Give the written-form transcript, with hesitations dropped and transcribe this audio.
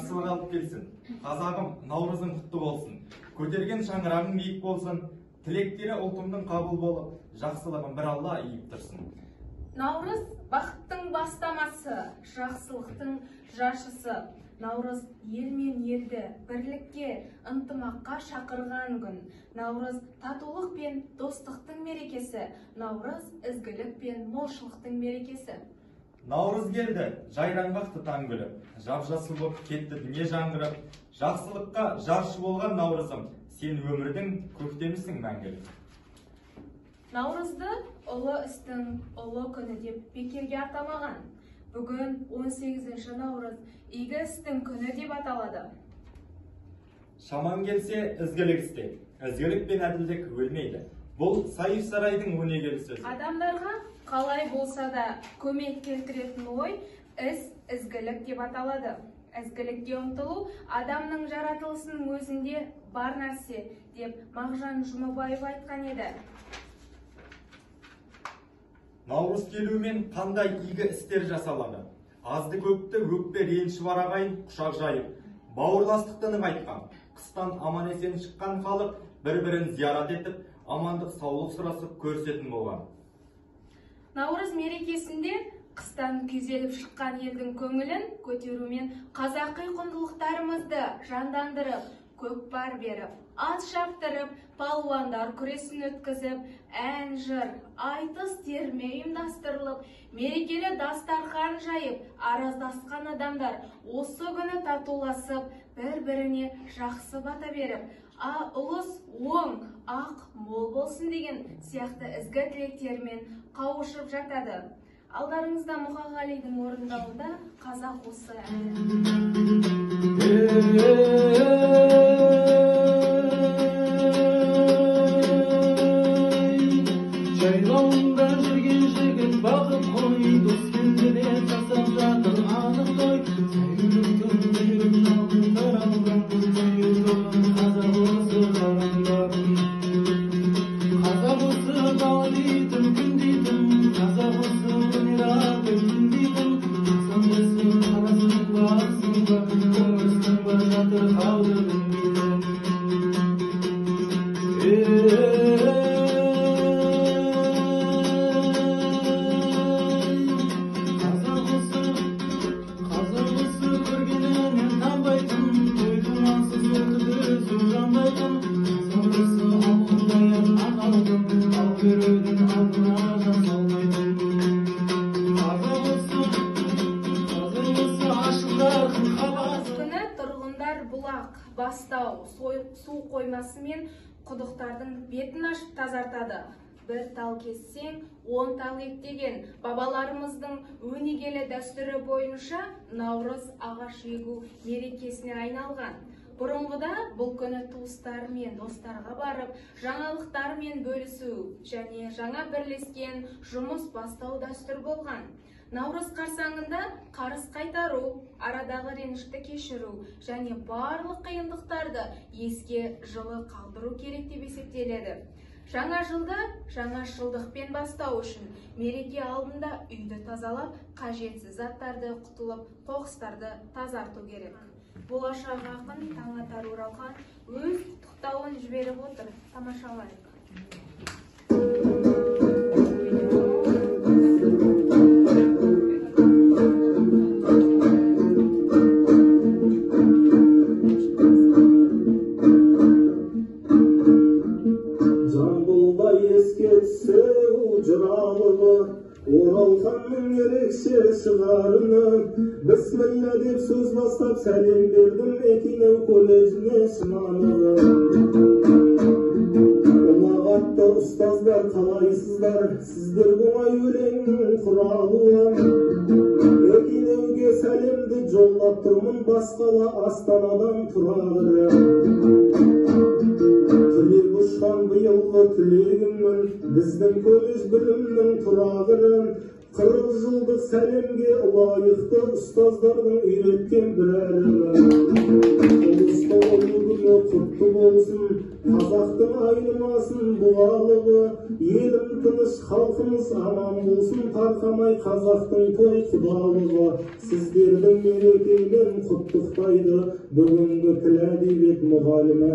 жақсылық алып келсін. Қазағым, Наурызың құтты болсын. Көтерген шаңырағың биік болсын. Тілектері ұлтымның қабыл болып, жақсылығын бір Алла иіп тұрсын. Наурыз бақыттың бастамасы, жақсылықтың жаршысы. Наурыз ел мен елді бірлікке, ынтымаққа шақырған күн. Наурыз татулық пен достықтың мерекесі. Наурыз ізгілік пен молшылықтың мерекесі. Наурыз келді, жайраңбақты таң күліп, жап-жасыл боп кетті дүние жаңғырып. Жақсылыққа жаршы болған Наурызым, сен өмірдің көктемісің мәңгілік. Наурызды ұлы істің ұлы күні деп бекерге атамаған. Бүгін 18 наурыз игі істің күні деп аталады. Шаман келсе ізгілік істе, ізгілік пен әділдік өлмейді. Бұл Сайып Сарайдың өнегелі сөзі. Адамдарға қалай болса да көмек келтіретін ой ізгілік деп аталады. Ізгілікке ұмтылу адамның жаратылысының өзінде бар нәрсе деп Мағжан Жұмабаев айтқан еді. Наурыз келуімен қандай игі істер жасалады. Азды көпті өкпе реніші бар ағайын құшақ жайып, бауырластықты нығайтқан, қыстан аман есен шыққан халық бір-бірін зиярат етіп, амандық саулық сұрасып көрсетін болған. Наурыз мерекесінде қыстан күйзеліп шыққан елдің көңілін көтерумен қазақи құндылықтарымызды жандандырып, көкпар беріп, ат шаптырып, палуандар күресін өткізіп, ән жыр, айтыс терме ұйымдастырылып, мерекелі дастархан жайып, араздасқан адамдар осы күні татуласып, бір-біріне жақсы бата беріп, ұлыс оң, ақ, мол болсын деген сияқты ізгі тілектермен қауышып жатады. Алдарыңызда Мұқағалидың орындауында қазақ осы жайлауында жүрген жігіт бағып қой, дос келді деп жасап жатыр анық той. Сәйгүліктің құйрық жалын таралған, қазақ осы қараңдар. Қазақ осы дала дейтін, күн дейтін, қазақ осы өнер атып күн дейтін. Сандайсың, қарасың ба, асың ба, көңілсің ба, жатыр қалдырдың бастау, су қоймасы мен құдықтардың бетін ашып тазартады. Бір тал кессең, 10 тал ектеген бабаларымыздың өнегелі дәстүрі бойынша Наурыз ағаш егу мерекесіне айналған. Бұрынғыда бұл күні туыстар мен достарға барып, жаңалықтармен бөлісу және жаңа бірлескен жұмыс бастау дәстүр болған. Наурыз қарсаңында қарыз қайтару, арадағы ренішті кешіру және барлық қиындықтарды еске жылы қалдыру керек деп есептеледі. Жаңа жылда жаңашылдықпен бастау үшін мереке алдында үйді тазалап, қажетсіз заттарды құтылып, қоқыстарды тазарту керек. Болашақ ақын Таңатар Оралхан өз құттықтауын жіберіп отыр. Тамашалайық. Оралханның ерекше шығарыны, бісміллә деп сөз бастап сәлем бердім Мекинеу колледжіне шыманығы. Ұлағатты ұстаздар қалайсыздар, сіздер оңай өлеңнің құралуы. Мекинеуге сәлемді жоллап тұрмын, басқала Астанадан тұрағыры. Тілек ұшқан биылғы тілегіммін, біздің колледж білімнің тұрағыры. 40 жылдық сәлемге лайықты ұстаздардың үйреткен бірәрі. Ұлысты ұлы күні құтты болсын, қазақтың айна айнымасын бұғалығы, елім тыныш, халқымыз аман болсын, тарқамай қазақтың той құдалығы. Сіздердің мерекемен құттықтайды бүгінгі тіл әдебиет мұғалімі.